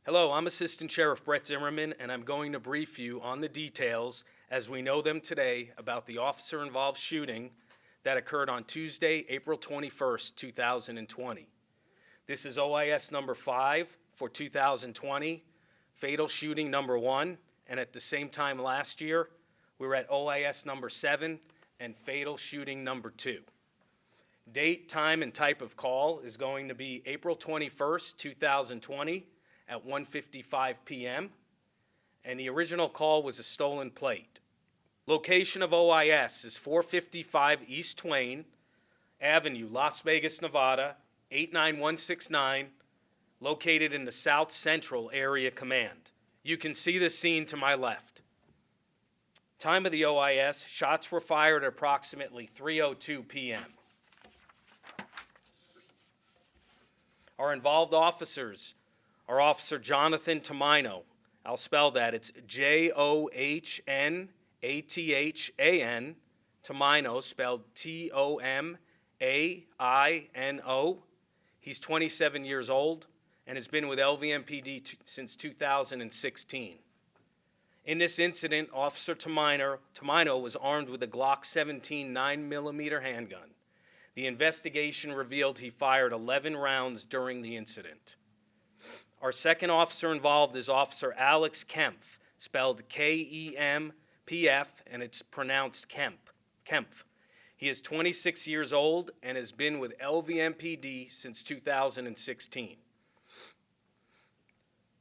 Hello, I'm Assistant Sheriff Brett Zimmerman, and I'm going to brief you on the details as we know them today about the officer-involved shooting that occurred on Tuesday, April 21st, 2020. This is OIS number 5 for 2020, fatal shooting number 1, and at the same time last year, we were at OIS number 7 and fatal shooting number 2. Date, time, and type of call is going to be April 21st, 2020 at 1:55 p.m. and the original call was a stolen plate. Location of OIS is 455 East Twain Avenue, Las Vegas, Nevada, 89169, located in the South Central Area Command. You can see the scene to my left. Time of the OIS, shots were fired at approximately 3:02 p.m. Our involved officers are Officer Jonathan Tomino. I'll spell that. It's Johnaathan, Tomino, spelled Tomaino. He's 27 years old and has been with LVMPD since 2016. In this incident, Officer Tomino was armed with a Glock 17 9mm handgun. The investigation revealed he fired 11 rounds during the incident. Our second officer involved is Officer Alex Kempf, spelled Kempf, and it's pronounced Kempf. He is 26 years old and has been with LVMPD since 2016.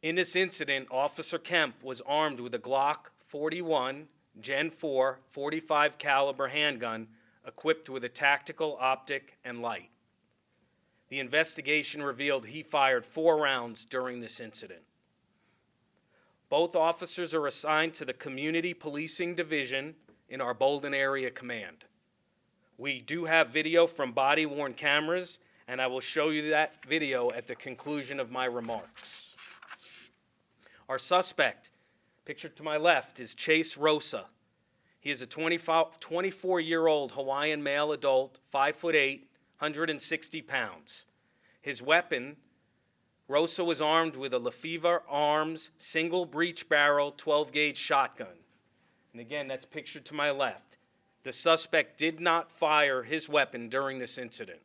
In this incident, Officer Kemp was armed with a Glock 41 Gen 4 .45 caliber handgun equipped with a tactical optic and light. The investigation revealed he fired 4 rounds during this incident. Both officers are assigned to the Community Policing Division in our Bolden Area Command. We do have video from body-worn cameras, and I will show you that video at the conclusion of my remarks. Our suspect, pictured to my left, is Chase Rosa. He is a 24-year-old Hawaiian male adult, 5'8", 160 pounds. His weapon, Rosa was armed with a Lefevre Arms single breech barrel 12-gauge shotgun. And again, that's pictured to my left. The suspect did not fire his weapon during this incident.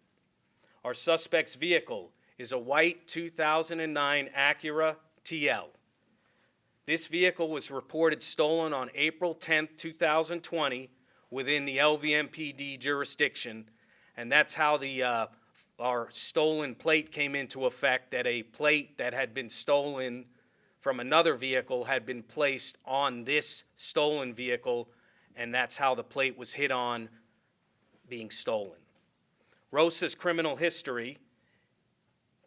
Our suspect's vehicle is a white 2009 Acura TL. This vehicle was reported stolen on April 10, 2020 within the LVMPD jurisdiction, and that's how our stolen plate came into effect, that a plate that had been stolen from another vehicle had been placed on this stolen vehicle, and that's how the plate was hit on being stolen. Rosa's criminal history: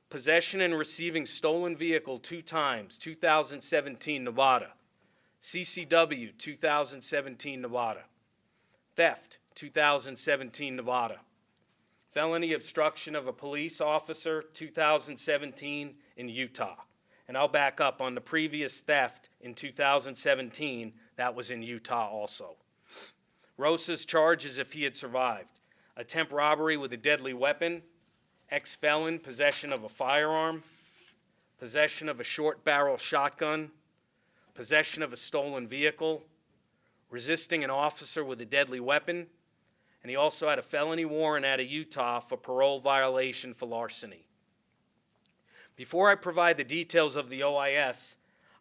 possession and receiving stolen vehicle 2 times, 2017 Nevada. CCW, 2017 Nevada. Theft, 2017 Nevada. Felony obstruction of a police officer, 2017 in Utah. And I'll back up on the previous theft in 2017, that was in Utah also. Rosa's charges if he had survived: attempt robbery with a deadly weapon, ex-felon, possession of a firearm, possession of a short barrel shotgun, possession of a stolen vehicle, resisting an officer with a deadly weapon, and he also had a felony warrant out of Utah for parole violation for larceny. Before I provide the details of the OIS,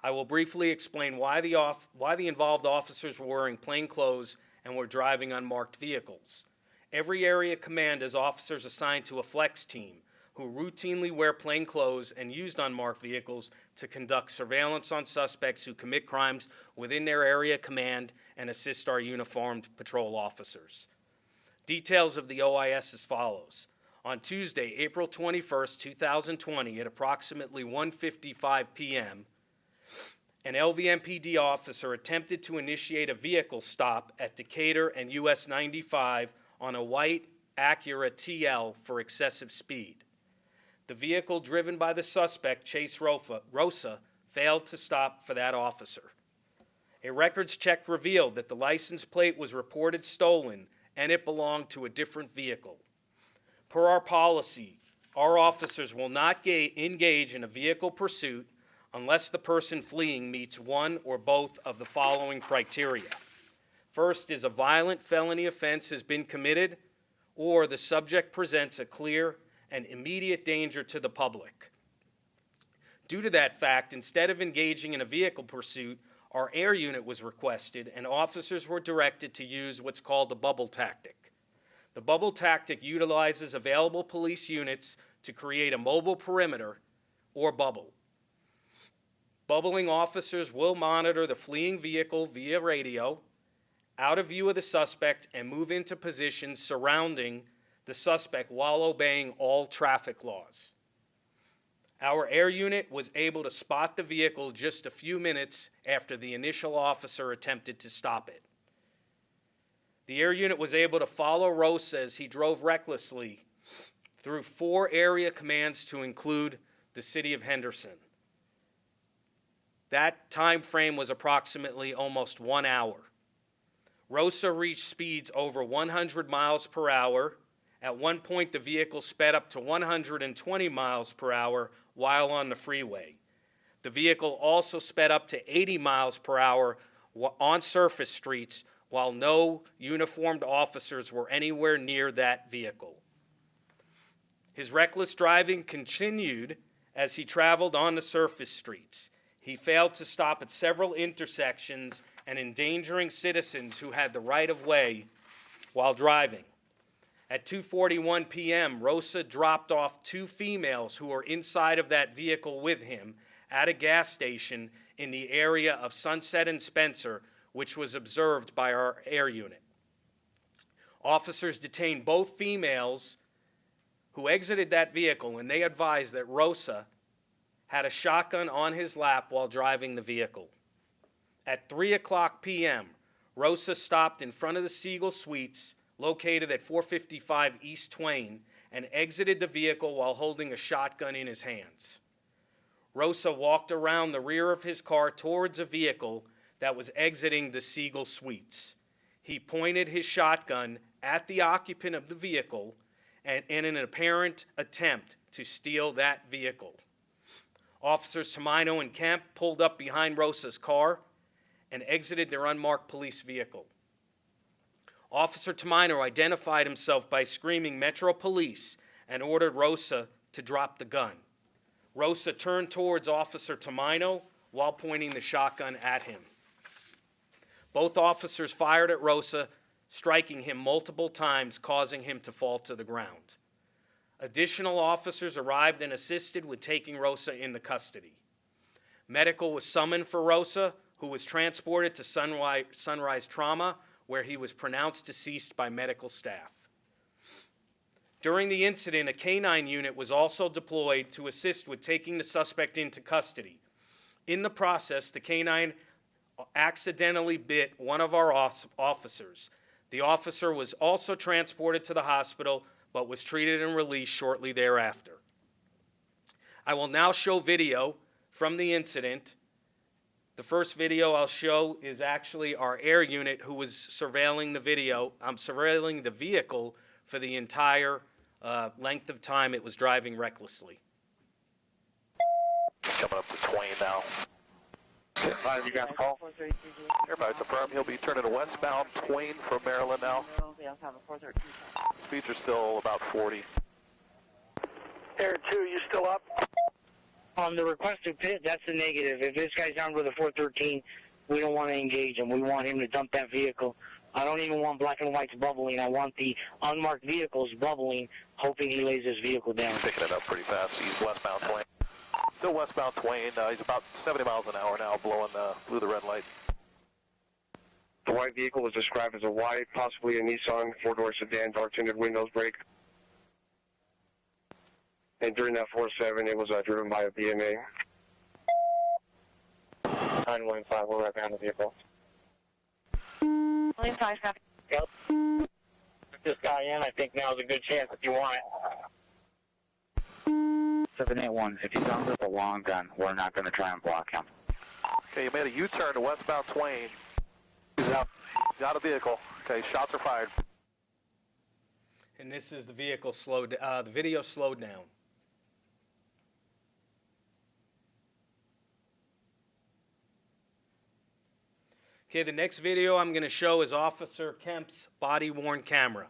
I will briefly explain why the involved officers were wearing plain clothes and were driving unmarked vehicles. Every area command has officers assigned to a flex team who routinely wear plain clothes and used unmarked vehicles to conduct surveillance on suspects who commit crimes within their area command and assist our uniformed patrol officers. Details of the OIS as follows. On Tuesday, April 21st, 2020, at approximately 1:55 p.m., an LVMPD officer attempted to initiate a vehicle stop at Decatur and US 95 on a white Acura TL for excessive speed. The vehicle driven by the suspect, Chase Rosa, failed to stop for that officer. A records check revealed that the license plate was reported stolen and it belonged to a different vehicle. Per our policy, our officers will not engage in a vehicle pursuit unless the person fleeing meets one or both of the following criteria. First is a violent felony offense has been committed, or the subject presents a clear and immediate danger to the public. Due to that fact, instead of engaging in a vehicle pursuit, our air unit was requested and officers were directed to use what's called the bubble tactic. The bubble tactic utilizes available police units to create a mobile perimeter or bubble. Bubbling officers will monitor the fleeing vehicle via radio, out of view of the suspect, and move into positions surrounding the suspect while obeying all traffic laws. Our air unit was able to spot the vehicle just a few minutes after the initial officer attempted to stop it. The air unit was able to follow Rosa as he drove recklessly through 4 area commands to include the city of Henderson. That time frame was approximately almost 1 hour. Rosa reached speeds over 100 miles per hour. At one point, the vehicle sped up to 120 miles per hour while on the freeway. The vehicle also sped up to 80 miles per hour on surface streets while no uniformed officers were anywhere near that vehicle. His reckless driving continued as he traveled on the surface streets. He failed to stop at several intersections and endangering citizens who had the right of way while driving. At 2:41 p.m., Rosa dropped off 2 females who were inside of that vehicle with him at a gas station in the area of Sunset and Spencer, which was observed by our air unit. Officers detained both females who exited that vehicle, and they advised that Rosa had a shotgun on his lap while driving the vehicle. At 3:00 p.m., Rosa stopped in front of the Siegel Suites, located at 455 East Twain, and exited the vehicle while holding a shotgun in his hands. Rosa walked around the rear of his car towards a vehicle that was exiting the Siegel Suites. He pointed his shotgun at the occupant of the vehicle and in an apparent attempt to steal that vehicle. Officers Tamino and Kemp pulled up behind Rosa's car and exited their unmarked police vehicle. Officer Tamino identified himself by screaming "Metro Police" and ordered Rosa to drop the gun. Rosa turned towards Officer Tamino while pointing the shotgun at him. Both officers fired at Rosa, striking him multiple times, causing him to fall to the ground. Additional officers arrived and assisted with taking Rosa into custody. Medical was summoned for Rosa, who was transported to Sunrise Trauma, where he was pronounced deceased by medical staff. During the incident, a canine unit was also deployed to assist with taking the suspect into custody. In the process, the canine accidentally bit one of our officers. The officer was also transported to the hospital, but was treated and released shortly thereafter. I will now show video from the incident. The first video I'll show is actually our air unit who was surveilling the vehicle for the entire length of time it was driving recklessly. He's coming up to Twain now. You got a call? Everybody, it's affirmed he'll be turning westbound Twain from Maryland now. Speeds are still about 40. Air 2, you still up? The requested pit, that's the negative. If this guy's down with a 413, we don't want to engage him. We want him to dump that vehicle. I don't even want black and whites bubbling. I want the unmarked vehicles bubbling, hoping he lays his vehicle down. He's picking it up pretty fast. He's westbound Twain. Still westbound Twain. He's about 70 miles an hour now, blowing through the red light. The white vehicle was described as a white, possibly a Nissan, 4-door sedan, dark tinted windows, brake. And during that 4-7, it was driven by a BMA. 915, we're right behind the vehicle. 5, copy. Yep. Put this guy in, I think now's a good chance if you want it. 781, if he's armed with a long gun, we're not going to try and block him. Okay, you made a U-turn to westbound Twain. He's out of vehicle. Okay, shots are fired. And this is the vehicle the video slowed down. Okay, the next video I'm going to show is Officer Kemp's body-worn camera.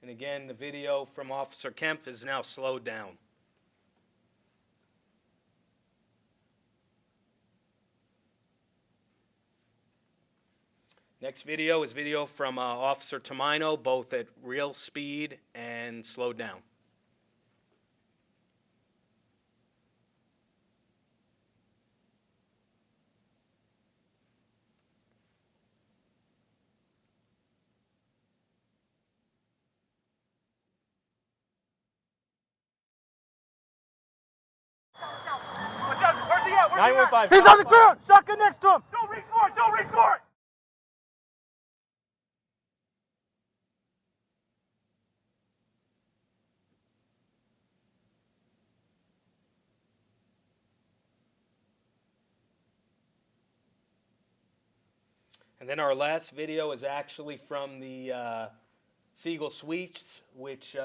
And again, the video from Officer Kemp is now slowed down. Next video is video from Officer Tomino, both at real speed and slowed down. Where's he at? 915. He's on the ground! Shotgun next to him! Don't reach for it! Don't reach for it! And then our last video is actually from the Siegel Suites, which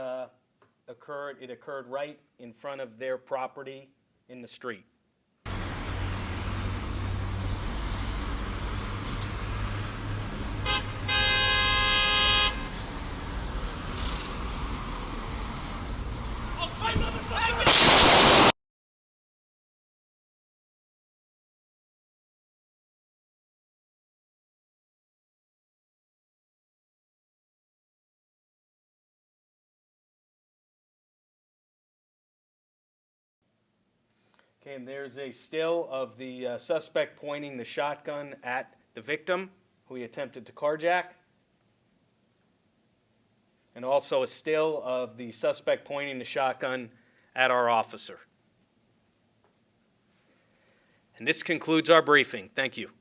occurred right in front of their property in the street. Okay, and there's a still of the suspect pointing the shotgun at the victim who he attempted to carjack. And also a still of the suspect pointing the shotgun at our officer. And this concludes our briefing. Thank you.